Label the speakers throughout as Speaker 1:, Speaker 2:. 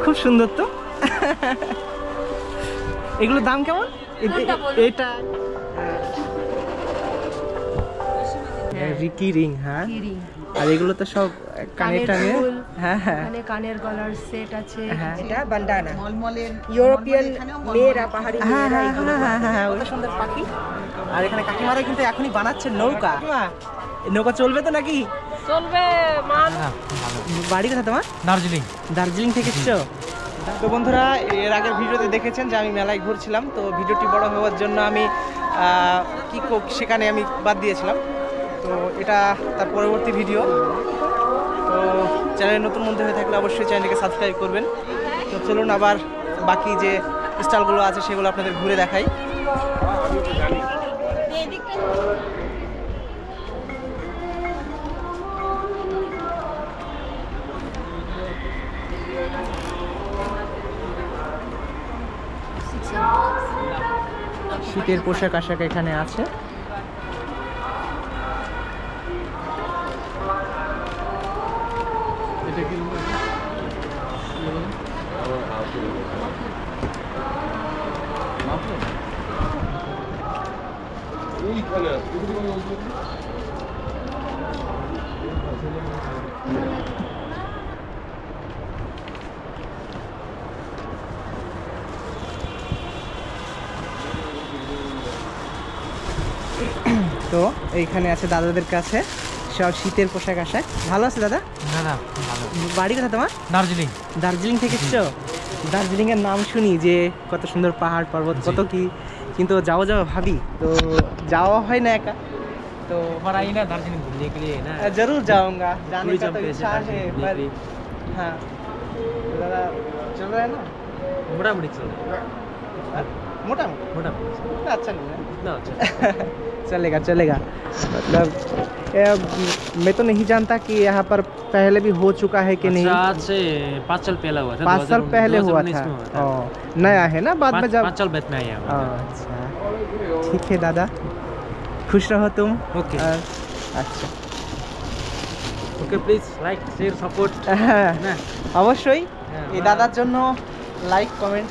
Speaker 1: খুব সুন্দর তো। এগুলোর দাম কেমন? এটা কি রিং? হ্যাঁ, আর এগুলো তো সব কানের টানে। হ্যাঁ হ্যাঁ,
Speaker 2: মানে কানের গলার সেট আছে।
Speaker 1: হ্যাঁ
Speaker 2: এটা বান্ডানা, ইউরোপিয়ান মেয়েরা, পাহাড়ি মেয়েরা।
Speaker 1: হ্যাঁ হ্যাঁ, ওটা সুন্দর পাখি। আর এখানে কাকিমারা কিন্তু এখনই বানাচ্ছে নৌকা। নৌকা চলবে তো নাকি?
Speaker 2: চলবে।
Speaker 1: বাড়ি কোথা তোমার?
Speaker 3: দার্জিলিং।
Speaker 1: দার্জিলিং থেকে এসছো? তো বন্ধুরা, এর আগের ভিডিওতে দেখেছেন যে আমি মেলায় ঘুরছিলাম। তো ভিডিওটি বড় হওয়ার জন্য আমি সেখানে আমি বাদ দিয়েছিলাম। তো এটা তার পরবর্তী ভিডিও। তো চ্যানেলে নতুন বন্ধু হয়ে থাকলে অবশ্যই চ্যানেলকে সাবস্ক্রাইব করবেন। তো চলুন আবার বাকি যে স্টলগুলো আছে সেগুলো আপনাদের ঘুরে দেখাই। শীতের পোশাক আশাক এখানে আছে। তো এইখানে আছে দাদাদের কাছে সব শীতের পোশাক আশাক। ভালো আছে দাদা?
Speaker 3: দাদা
Speaker 1: বাড়ি কোথা তোমার?
Speaker 3: দার্জিলিং।
Speaker 1: দার্জিলিং থেকে এসছো? দার্জিলিং এর নাম শুনি যে কত সুন্দর পাহাড় পর্বত, কত কি, কিন্তু যাওয়া ভাবি, তো যাওয়া হয় না একা। तो
Speaker 3: पर आई ना दार्जिलिंग घूमने के लिए ना,
Speaker 1: जरूर जाऊंगा, जाने का तो इच्छा है, पर हाँ ज़रा चल रहा है ना,
Speaker 3: मोटा मोटी चल रहा है।
Speaker 1: मोटा
Speaker 3: मोटा
Speaker 1: अच्छा नहीं है
Speaker 3: इतना अच्छा।
Speaker 1: चलेगा चलेगा। मतलब मैं तो नहीं जानता कि यहाँ पर पहले भी हो चुका है कि नहीं।
Speaker 3: आज से 5 साल पहले हुआ था।
Speaker 1: 5 साल पहले हुआ था। नया है ना, बाद में जब
Speaker 3: 5 साल बाद में आया।
Speaker 1: अच्छा ठीक है दादा, खुश रहो तुम।
Speaker 3: ओके
Speaker 1: अच्छा
Speaker 3: okay, please like share support.
Speaker 1: অবশ্যই এই দাদার জন্য লাইক কমেন্ট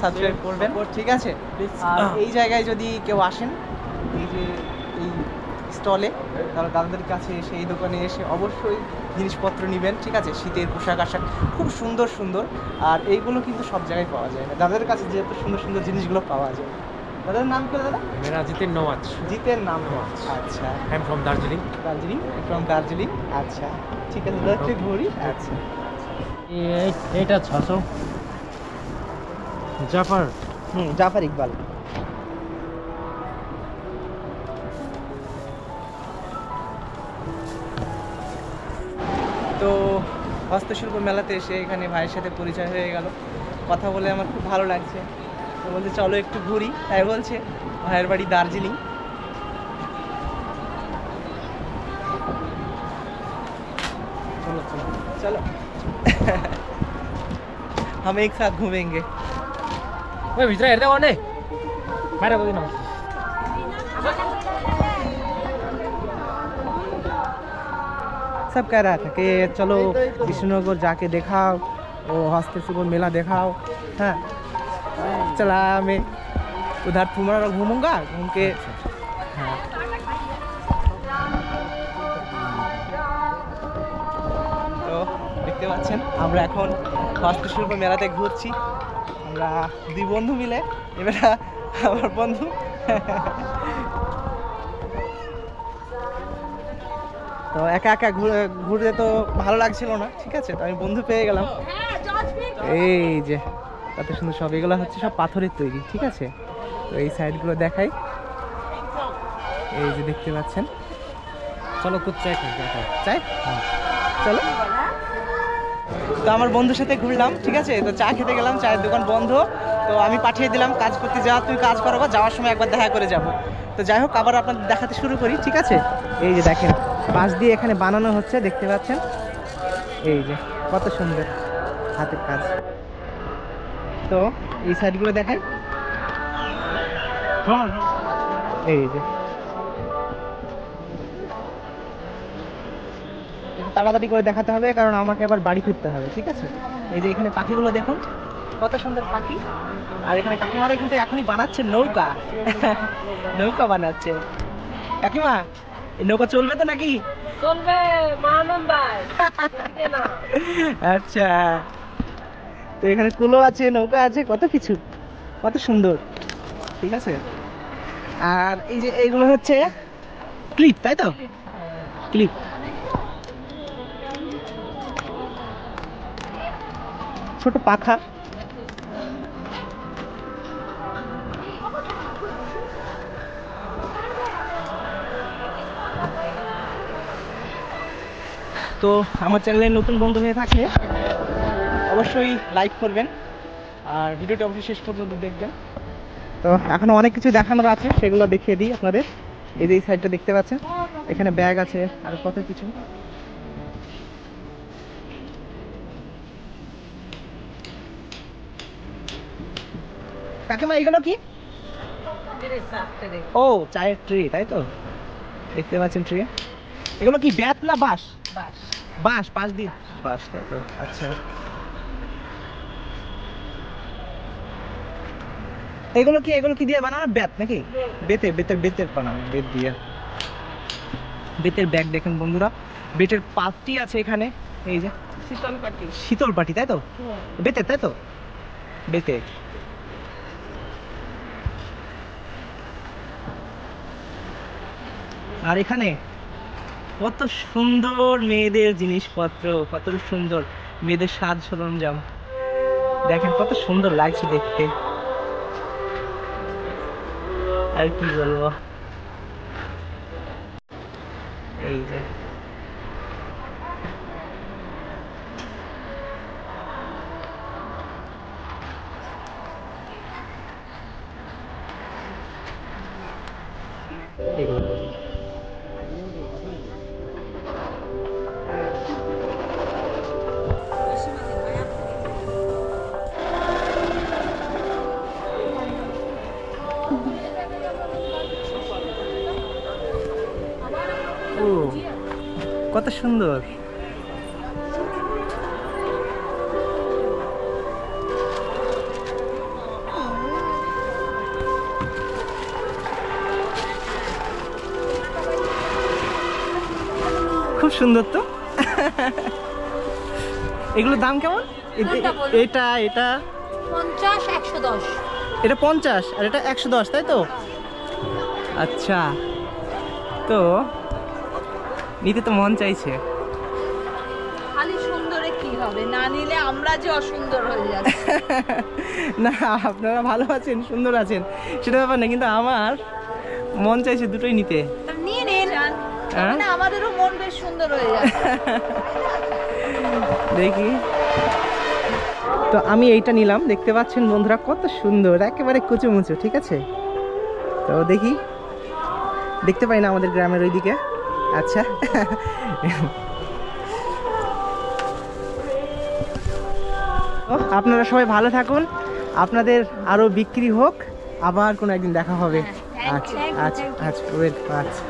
Speaker 1: সাবস্ক্রাইব করবেন, ঠিক আছে? আর এই জায়গায় যদি কেউ আসেন, এই যে এই স্টলে, তাহলে দাদাদের কাছে এসে এই দোকানে এসে অবশ্যই জিনিসপত্র নেবেন, ঠিক আছে? শীতের পোশাক আশাক খুব সুন্দর সুন্দর, আর এইগুলো কিন্তু সব জায়গায় পাওয়া যায় না। দাদাদের কাছে যেহেতু সুন্দর সুন্দর জিনিসগুলো পাওয়া যায়। দাদার নাম কি দাদা?
Speaker 3: मेरा जितेन नवाज।
Speaker 1: জিতেন নাম নওয়াজ। আচ্ছা,
Speaker 3: I am from Darjeeling.
Speaker 1: Darjeeling, from Darjeeling. আচ্ছা ঠিক আছে দাদা, একটু ঘুরি। আচ্ছা
Speaker 3: এটা 600 জাফর।
Speaker 1: জাফর ইকবাল। তো হস্তশিল্প মেলাতে এসে এখানে ভাইয়ের সাথে পরিচয় হয়ে গেল, কথা বলে আমার খুব ভালো লাগছে। তো বলছে চলো একটু ঘুরি, তাই বলছে। ভাইয়ের বাড়ি দার্জিলিং। चलो चलो चलो हम एक साथ घूमेंगे।
Speaker 3: ओए भित्र हेर्दै गर्ने बाहिर गइन।
Speaker 1: सब कह रहा था कि चलो विष्णुनगर जाके दिखाओ, वो हस्तशिल्प मेला दिखाओ। हाँ चला, मैं उधर तुम्हारा घूमूंगा, घूम के। हाँ তো দেখতে পাচ্ছেন আমরা এখন হস্তশিল্প মেলাতে ঘুরছি। আমরা দুই বন্ধু মিলে, এবার আমার বন্ধু। তো একা একা ঘুরতে তো ভালো লাগছিল না, ঠিক আছে? তো আমি বন্ধু পেয়ে গেলাম। এই যে কত সুন্দর, সব এগুলো হচ্ছে সব পাথরের তৈরি, ঠিক আছে? তো এই সাইডগুলো দেখাই, এই যে দেখতে পাচ্ছেন।
Speaker 3: চলো কুছ চাই
Speaker 1: চাই, চলো। তো আমার বন্ধুর সাথে ঘুরলাম, ঠিক আছে? তো চা খেতে গেলাম, চায়ের দোকান বন্ধ। তো আমি পাঠিয়ে দিলাম কাজ করতে, যা তুই কাজ করবা, যাওয়ার সময় একবার দেখা করে যাব। তো যাই হোক, আবার আপনাদের দেখাতে শুরু করি, ঠিক আছে? এই যে দেখেন পাশ দিয়ে এখানে বানানো হচ্ছে, দেখতে পাচ্ছেন? এই যে কত সুন্দর হাতের কাজ। তো এই সাইডগুলো দেখাই, এই যে তাড়াতাড়ি করে দেখাতে হবে, কারণ আমাকে আবার বাড়ি ফিরতে হবে, ঠিক আছে? এই যে এখানে পাখিগুলো দেখুন, কত সুন্দর পাখি। আর এখানে কাকিমারা কিন্তু এখনই বানাচ্ছে নৌকা। নৌকা বানাচ্ছে। কাকিমা, এই নৌকা চলবে তো নাকি?
Speaker 2: চলবে মহানন্দায়।
Speaker 1: আচ্ছা, তো এখানে কুলো আছে, নৌকা আছে, কত কিছু, কত সুন্দর, ঠিক আছে? আর এই যে এইগুলো হচ্ছে ক্লিপ, তাই তো? ক্লিপ। ছোট পাখা। তো আমার চ্যানেলে নতুন বন্ধু হয়ে থাকলে অবশ্যই লাইক করবেন আর ভিডিওটা অবশ্যই শেষ পর্যন্ত দেখবেন। তো এখনো অনেক কিছু দেখানোর আছে, সেগুলো দেখিয়ে দিই আপনাদের। এই যে এই সাইডটা দেখতে পাচ্ছেন, এখানে ব্যাগ আছে আর কত কিছু। কাকিমা, এগুলো কি? ও, চায়ের ট্রে, তাই তো? দেখতে পাচ্ছেন ট্রে। এগুলো কি ব্যাট না বাঁশ? বাঁশ, পাঁচ দিন বাঁশ, তাই তো? আচ্ছা, এগুলো কি দিয়ে বানানো? ব্যাট নাকি? বেতের বানানো, বেত দিয়ে। বেতের ব্যাগ দেখেন বন্ধুরা, বেতের পাটি আছে এখানে। এই যে শীতল পাটি, তাই তো? বেতের, তাই তো? বেতের। আর এখানে কত সুন্দর মেয়েদের জিনিসপত্র, কত সুন্দর মেয়েদের সাজ সরঞ্জাম, দেখেন কত সুন্দর লাগছে দেখতে। আর কি বলবো, এই যে এগুলো। ও, কত সুন্দর। খুব সুন্দর তো। এগুলোর দাম কেমন? এটা
Speaker 2: 50, 110।
Speaker 1: এটা 50 আর এটা 110, তাই তো? আচ্ছা, তো নিতে তো মন চাইছে।
Speaker 2: খালি সুন্দরে কি হবে, না নিলে আমরা যে অসুন্দর হয়ে যাচ্ছি।
Speaker 1: না, আপনারা ভালো আছেন, সুন্দর আছেন, সেটা ব্যাপার না, কিন্তু আমার মন চাইছে দুটোই নিতে।
Speaker 2: নিয়ে নিন, মানে আমাদেরও মন বেশ সুন্দর হয়ে যাচ্ছে।
Speaker 1: দেখি, তো আমি এইটা নিলাম, দেখতে পাচ্ছেন বন্ধুরা কত সুন্দর, একেবারে কুচুমুচু, ঠিক আছে? তো দেখি, দেখতে পাই না আমাদের গ্রামের ওইদিকে। আচ্ছা, আপনারা সবাই ভালো থাকুন, আপনাদের আরো বিক্রি হোক, আবার কোনো একদিন দেখা হবে। আচ্ছা আচ্ছা আচ্ছা, ওয়েট, আচ্ছা।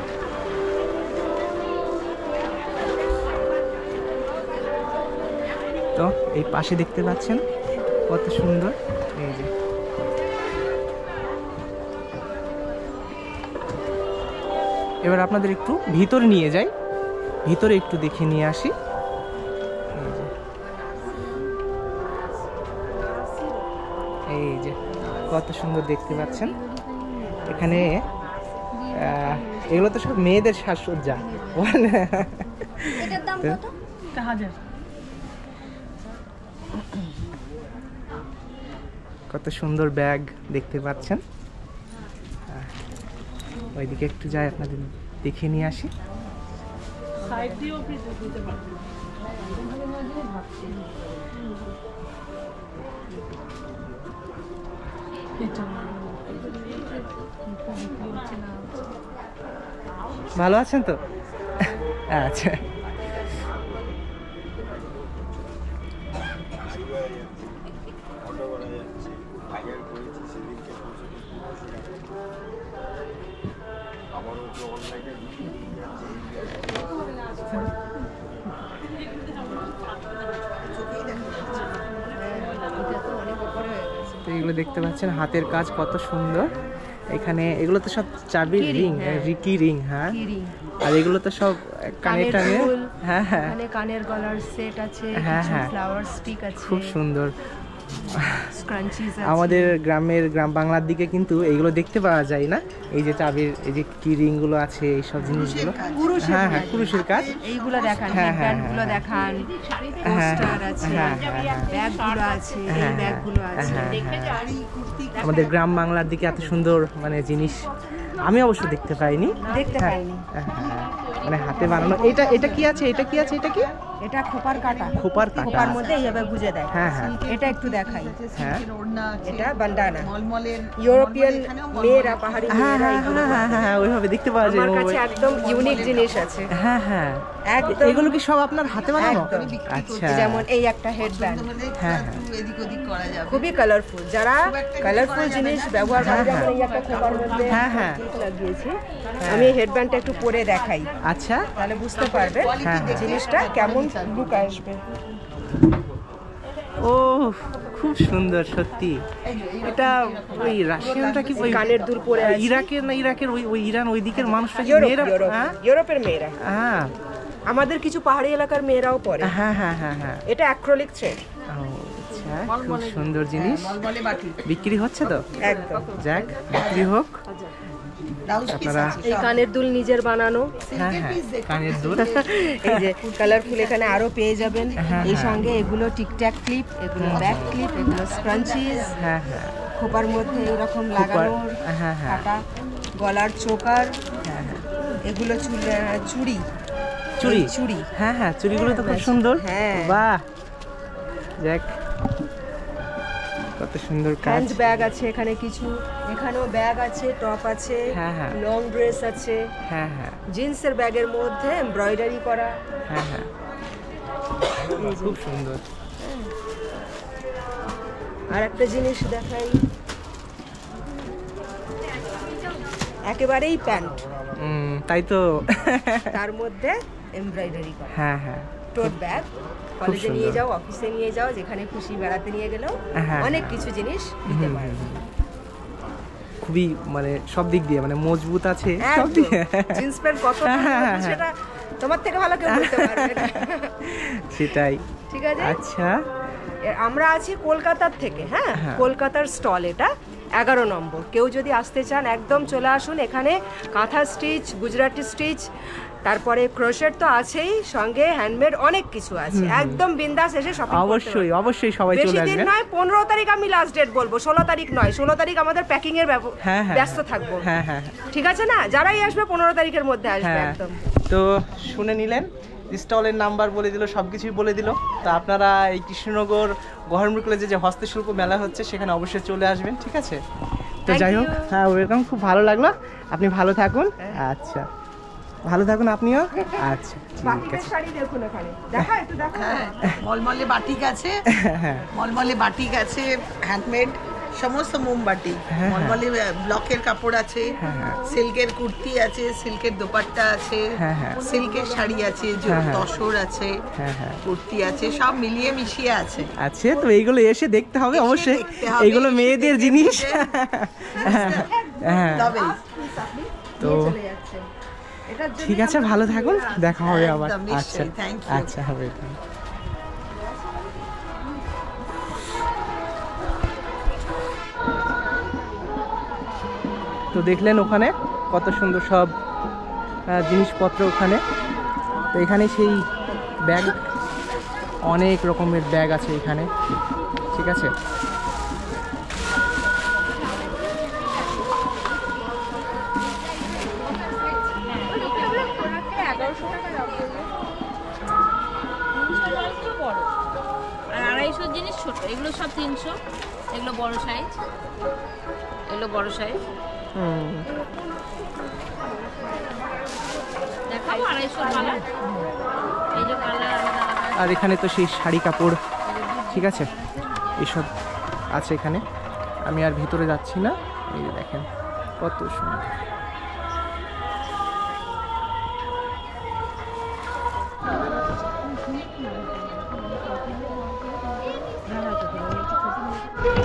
Speaker 1: তো এই পাশে দেখতে পাচ্ছেন কত সুন্দর, এই যে এবার আপনাদের একটু ভিতরে নিয়ে যাই, ভিতরে একটু দেখে নিয়ে আসি। এই যে কত সুন্দর দেখতে পাচ্ছেন, এখানে এগুলো তো সব মেয়েদের সাজসজ্জা।
Speaker 2: এটার দাম কত? 1000।
Speaker 1: কত সুন্দর ব্যাগ দেখতে পাচ্ছেন। ওইদিকে একটু যাই, আপনাদের দেখে নিয়ে আসি। ভালো আছেন তো? আচ্ছা, তো এগুলো দেখতে পাচ্ছেন হাতের কাজ কত সুন্দর। এখানে এগুলো তো সব চাবির রিং, কি রিং, হ্যাঁ। আর এগুলো তো সব কানের টানে, হ্যাঁ হ্যাঁ,
Speaker 4: মানে কানের গলার সেট আছে,
Speaker 1: হ্যাঁ হ্যাঁ,
Speaker 4: ফ্লাওয়ার স্টিক আছে,
Speaker 1: খুব সুন্দর।
Speaker 4: স্ক্রাঞ্চিজ আছে।
Speaker 1: আমাদের গ্রাম বাংলার দিকে কিন্তু এইগুলো দেখতে পাওয়া যায় না, এই যে চাবির এই যে কি রিং গুলো আছে, এই সব জিনিসগুলো। হ্যাঁ হ্যাঁ, কুরুশের কাজ।
Speaker 4: এইগুলো দেখান, ব্যাগগুলো দেখান, পোস্টার আছে, ব্যাগগুলো আছে, এই ব্যাগগুলো আছে।
Speaker 1: আমাদের গ্রাম বাংলার দিকে এত সুন্দর মানে জিনিস আমি অবশ্য দেখতে পাইনি। মানে হাতে বানানো। এটা কি আছে, এটা কি আছে, এটা কি?
Speaker 4: এটা খোপার কাটা।
Speaker 1: খোপার কাটা,
Speaker 4: খোপার মধ্যে এইভাবে গুজে দেয়।
Speaker 1: হ্যাঁ হ্যাঁ,
Speaker 4: এটা একটু দেখাই।
Speaker 1: হ্যাঁ,
Speaker 4: এটা বান্ডানা। ইউরোপিয়ান মেয়েরা, পাহাড়ি
Speaker 1: হ্যাঁ
Speaker 4: মেয়েরা
Speaker 1: হ্যাঁ
Speaker 4: এগুলো
Speaker 1: হ্যাঁ হ্যাঁ, ওইভাবে দেখতে পাওয়া যায়।
Speaker 4: আমার কাছে একদম ইউনিক জিনিস আছে।
Speaker 1: হ্যাঁ হ্যাঁ,
Speaker 4: একদম।
Speaker 1: এগুলো কি সব আপনার হাতে বানানো? আচ্ছা,
Speaker 4: যেমন এই একটা হেডব্যান্ড,
Speaker 1: হ্যাঁ,
Speaker 4: খুবই কালারফুল। যারা কালারফুল জিনিস ব্যবহার করে, যেমন এই একটা খোপার মধ্যে
Speaker 1: হ্যাঁ হ্যাঁ
Speaker 4: লাগিয়েছি। আমি এই হেডব্যান্ডটা একটু পরে দেখাই,
Speaker 1: আচ্ছা,
Speaker 4: তাহলে বুঝতে পারবে
Speaker 1: হ্যাঁ,
Speaker 4: জিনিসটা কেমন লুক আসবে।
Speaker 1: ও খুব সুন্দর সত্যি। এটা ওই রাশিয়ানটা কি ওই
Speaker 4: কানের দুল পরে আছে।
Speaker 1: ইরাকের না, ইরাকের ওই ইরান ওই দিকের মানুষটা কি
Speaker 4: ইউরোপ,
Speaker 1: মেয়েরা?
Speaker 4: ইউরোপ,
Speaker 1: হ্যাঁ,
Speaker 4: ইউরোপের মেয়েরা।
Speaker 1: হ্যাঁ
Speaker 4: আমাদের কিছু পাহাড়ি এলাকার মেয়েরাও পরে।
Speaker 1: হ্যাঁ হ্যাঁ হ্যাঁ হ্যাঁ,
Speaker 4: এটা অ্যাক্রিলিক থ্রেড।
Speaker 1: আচ্ছা, খুব সুন্দর জিনিস। বিক্রি হচ্ছে তো?
Speaker 4: একদম।
Speaker 1: যাক, বিক্রি হোক। আপনারা
Speaker 4: এই কানের দুল নিজের বানানো।
Speaker 1: হ্যাঁ হ্যাঁ, কানের দুল।
Speaker 4: এই যে কালারফুল এখানে আরো পেয়ে যাবেন।
Speaker 1: হ্যাঁ,
Speaker 4: এই সঙ্গে এগুলো টিকট্যাক ক্লিপ, এগুলো ব্যাক ক্লিপ, এগুলো স্ক্রাঞ্চিজ।
Speaker 1: হ্যাঁ হ্যাঁ,
Speaker 4: খোপার মধ্যে এরকম লাগানোর
Speaker 1: হ্যাঁ হ্যাঁ,
Speaker 4: কাটা, গলার চোকার,
Speaker 1: হ্যাঁ হ্যাঁ,
Speaker 4: এগুলো চুড়ি,
Speaker 1: চুড়ি,
Speaker 4: চুড়ি।
Speaker 1: হ্যাঁ হ্যাঁ, চুড়িগুলো তো খুব সুন্দর।
Speaker 4: হ্যাঁ,
Speaker 1: বাহ, যাক, কত সুন্দর কাজ।
Speaker 4: হ্যান্ড ব্যাগ আছে এখানে কিছু, এখানেও ব্যাগ আছে, টপ আছে,
Speaker 1: হ্যাঁ হ্যাঁ,
Speaker 4: লং ড্রেস আছে,
Speaker 1: হ্যাঁ হ্যাঁ,
Speaker 4: জিন্সের ব্যাগের মধ্যে এমব্রয়ডারি করা।
Speaker 1: হ্যাঁ হ্যাঁ, খুব সুন্দর।
Speaker 4: আর একটা জিনিস দেখাই, একেবারেই প্যান্ট,
Speaker 1: তাই তো,
Speaker 4: তার মধ্যে এমব্রয়ডারি করা।
Speaker 1: হ্যাঁ হ্যাঁ,
Speaker 4: টোট ব্যাগ, কলেজে নিয়ে যাও, অফিসে নিয়ে যাও, যেখানে খুশি বেড়াতে নিয়ে গেলেও
Speaker 1: হ্যাঁ,
Speaker 4: অনেক কিছু জিনিস দিতে পারবে।
Speaker 1: খুবই মানে সব দিক দিয়ে মানে মজবুত আছে সব দিক।
Speaker 4: জিন্স প্যান্ট কত মজবুত সেটা তোমার থেকে ভালো কেউ বলতে পারবে না।
Speaker 1: সেটাই,
Speaker 4: ঠিক আছে।
Speaker 1: আচ্ছা,
Speaker 4: আমরা আছি কলকাতার থেকে, হ্যাঁ,
Speaker 1: হ্যাঁ।
Speaker 4: কলকাতার স্টল এটা 11 নম্বর। কেউ যদি আসতে চান একদম চলে আসুন। এখানে কাঁথা স্টিচ, গুজরাটি স্টিচ, তারপরে ক্রোশেট তো আছেই, সঙ্গে হ্যান্ডমেড অনেক কিছু আছে। একদম বিন্দাস এসে শপিং করতে
Speaker 1: অবশ্যই অবশ্যই সবাই চলে
Speaker 4: বেশি দিন
Speaker 1: আসবেন।
Speaker 4: নয়, 15 তারিখ আমি লাস্ট ডেট বলবো, 16 তারিখ নয়। 16 তারিখ আমাদের প্যাকিং এর
Speaker 1: হ্যাঁ হ্যাঁ,
Speaker 4: ব্যস্ত থাকবো।
Speaker 1: হ্যাঁ হ্যাঁ,
Speaker 4: ঠিক আছে না? যারাই আসবে 15 তারিখের মধ্যে আসবে
Speaker 1: হ্যাঁ।
Speaker 4: একদম।
Speaker 1: তো শুনে নিলেন, স্টলের নাম্বার বলে দিল, সব কিছুই বলে দিল। তো আপনারা এই কৃষ্ণনগর গভর্নমেন্ট কলেজে যে হস্তশিল্প মেলা হচ্ছে সেখানে অবশ্যই চলে আসবেন, ঠিক আছে? তো
Speaker 4: Thank
Speaker 1: যাই হোক,
Speaker 4: you.
Speaker 1: হ্যাঁ ওয়েলকাম, খুব ভালো লাগলো। আপনি ভালো থাকুন। আচ্ছা, ভালো থাকুন আপনিও। আচ্ছা, ঠিক
Speaker 4: বাকিদের
Speaker 1: আছে।
Speaker 4: শাড়ি দেখুন এখানে, দেখা একটু দেখা।
Speaker 5: মলমলে বাটিক আছে,
Speaker 1: হ্যাঁ,
Speaker 5: মলমলে বাটিক আছে, হ্যান্ডমেড সমস্ত মোমবাটি।
Speaker 1: হ্যাঁ।
Speaker 5: মলমলে ব্লকের কাপড় আছে,
Speaker 1: হ্যাঁ।
Speaker 5: সিল্কের কুর্তি আছে, সিল্কের দোপাট্টা আছে,
Speaker 1: হ্যাঁ, হ্যাঁ।
Speaker 5: সিল্কের শাড়ি আছে,
Speaker 1: হ্যাঁ, হ্যাঁ।
Speaker 5: তসর আছে,
Speaker 1: হ্যাঁ হ্যাঁ,
Speaker 5: কুর্তি আছে, সব মিলিয়ে মিশিয়ে আছে।
Speaker 1: আচ্ছা, তো এইগুলো এসে দেখতে হবে
Speaker 5: এসে
Speaker 1: অবশ্যই।
Speaker 5: দেখতে হবে,
Speaker 1: এইগুলো
Speaker 5: এসে
Speaker 1: মেয়েদের
Speaker 5: দেখে
Speaker 1: জিনিস।
Speaker 5: বুঝতে-
Speaker 1: হ্যাঁ,
Speaker 5: তবেই।
Speaker 1: তো
Speaker 4: চলে যাচ্ছে। এটার জন্য
Speaker 1: ঠিক আছে, ভালো থাকুন, দেখা হবে আবার।
Speaker 5: একদম, নিশ্চয়ই,
Speaker 1: আচ্ছা,
Speaker 5: thank you.
Speaker 1: আচ্ছা, হবে। তো দেখলেন ওখানে কত সুন্দর সব জিনিসপত্র ওখানে। তো এখানে সেই ব্যাগ, অনেক রকমের ব্যাগ আছে এখানে, ঠিক আছে?
Speaker 2: আর 250 জিনিস ছোট, এগুলো সব 300, এগুলো বড় সাইজ, এগুলো বড় সাইজ। দেখাবো 250 কালার, এই যে কালার আলাদা আলাদা।
Speaker 1: আর এখানে তো সেই শাড়ি কাপড়, ঠিক আছে, এসব আছে এখানে। আমি আর ভিতরে যাচ্ছি না, এই যে দেখেন কত সুন্দর।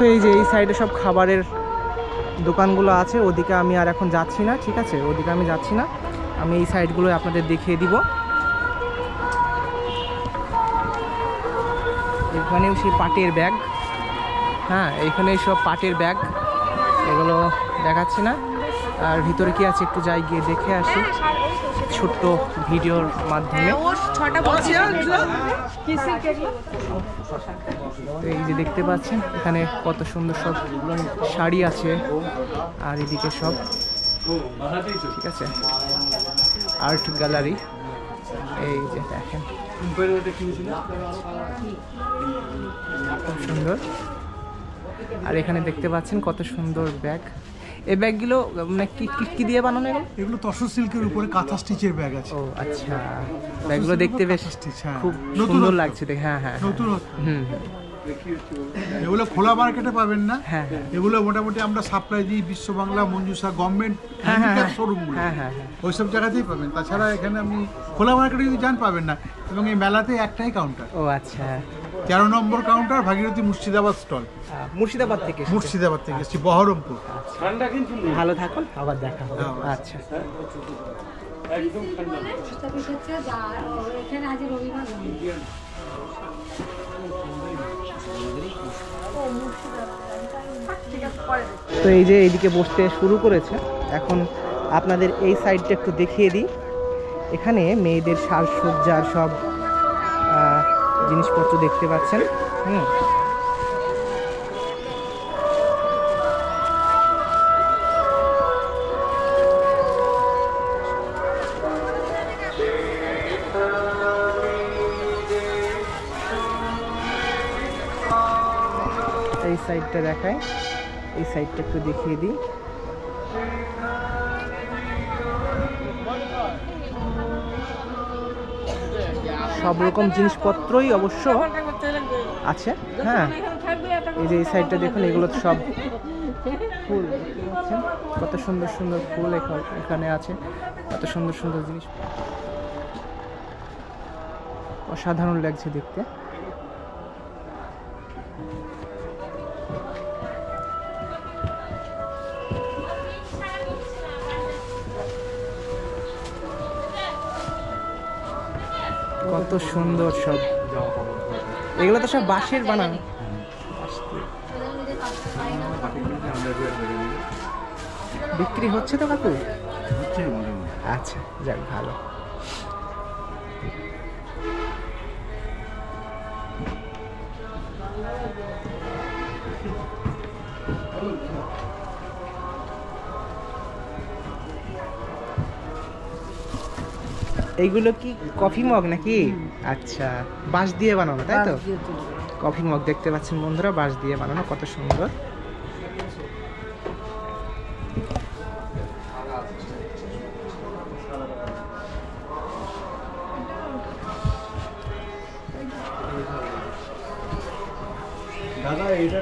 Speaker 1: তো এই যে এই সাইডে সব খাবারের দোকানগুলো আছে, ওদিকে আমি আর এখন যাচ্ছি না, ঠিক আছে, ওদিকে আমি যাচ্ছি না, আমি এই সাইডগুলো আপনাদের দেখিয়ে দিব। এখানেও সেই পাটের ব্যাগ, হ্যাঁ এইখানে সব পাটের ব্যাগ, এগুলো দেখাচ্ছি না। আর ভিতরে কি আছে একটু যাই গিয়ে দেখে আসি ছোট্ট ভিডিওর মাধ্যমে। তো এই যে দেখতে পাচ্ছেন এখানে কত সুন্দর সব শাড়ি আছে, আর এদিকে সব, ঠিক আছে, আর্ট গ্যালারি। এই যে দেখেন খুব সুন্দর। আর এখানে দেখতে পাচ্ছেন কত সুন্দর ব্যাগ। এই ব্যাগগুলো মানে কি দিয়ে বানানো এগুলো?
Speaker 6: এগুলো তসর সিল্কের উপরে কাঁথা স্টিচের ব্যাগ আছে।
Speaker 1: ও আচ্ছা, ব্যাগগুলো দেখতে বেশ
Speaker 6: হ্যাঁ,
Speaker 1: খুব সুন্দর লাগছে দেখে। হ্যাঁ হ্যাঁ
Speaker 6: নতুন
Speaker 1: হুম,
Speaker 6: এগুলো খোলা মার্কেটে পাবেন না।
Speaker 1: হ্যাঁ হ্যাঁ
Speaker 6: এগুলো মোটামুটি আমরা সাপ্লাই দিই বিশ্ব বাংলা, মঞ্জুসা, গভর্নমেন্ট শোরুমগুলো,
Speaker 1: হ্যাঁ হ্যাঁ হ্যাঁ
Speaker 6: ওইসব জায়গাতেই পাবেন। তাছাড়া এখানে আপনি খোলা মার্কেটে যদি যান পাবেন না। এবং এই মেলাতে একটাই কাউন্টার,
Speaker 1: ও আচ্ছা,
Speaker 6: 13 নম্বর কাউন্টার, ভাগীরথী মুর্শিদাবাদ স্টল।
Speaker 1: মুর্শিদাবাদ থেকে এসেছে।
Speaker 6: মুর্শিদাবাদ থেকে এসেছি, বহরমপুর।
Speaker 1: ভালো থাকুন, আবার দেখা হবে। আচ্ছা তো এই যে এইদিকে বসতে শুরু করেছে। এখন আপনাদের এই সাইডটা একটু দেখিয়ে দিই। এখানে মেয়েদের সাজসজ্জার সব জিনিসপত্র দেখতে পাচ্ছেন। এই সাইডটা দেখায়, এই সাইডটা একটু দেখিয়ে দিই। সব রকম জিনিসপত্রই অবশ্য আছে। হ্যাঁ এই যে এই সাইডটা দেখুন, এগুলো সব ফুল, কত সুন্দর সুন্দর ফুল এখানে আছে, কত সুন্দর সুন্দর জিনিস, অসাধারণ লাগছে দেখতে। কত সুন্দর সব, এগুলো তো সব বাঁশের বানানো। বিক্রি হচ্ছে তো কাকু? আচ্ছা যাক ভালো। এইগুলো কি কফি মগ নাকি? আচ্ছা, বাঁশ দিয়ে বানানো তাই তো? কফি মগ দেখতে পাচ্ছেন বন্ধুরা, বাঁশ দিয়ে বানানো, কত সুন্দর।
Speaker 6: দাদা এটা